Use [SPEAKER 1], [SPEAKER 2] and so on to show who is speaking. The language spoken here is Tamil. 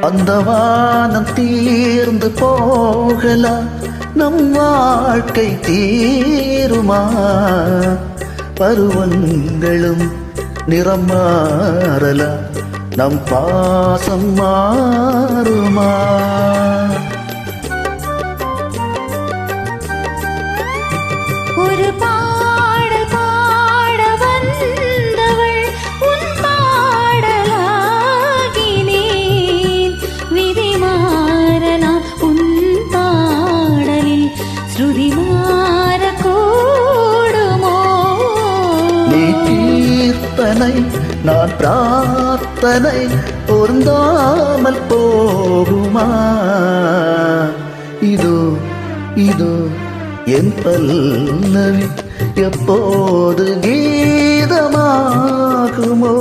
[SPEAKER 1] அந்த வானம் தீர்ந்து போகலாம், நம் வாழ்க்கை தீருமா? பருவங்களும் நிறம் மாறலாம், நம் பாசம் மாறுமா?
[SPEAKER 2] ஒரு பாடல் பாட வந்தவள் உன் பாடலாகினேன். விதி மாறலாம் உன் பாடலில் ஸ்ருதி மாறக்கூடுமோ?
[SPEAKER 1] நீ கீர்த்தனை நான் பிரார்த்தனை பொருந்தாமல் போகுமா? இதோ இதோ என் பல்லவி எப்போது கீதமாகுமோ?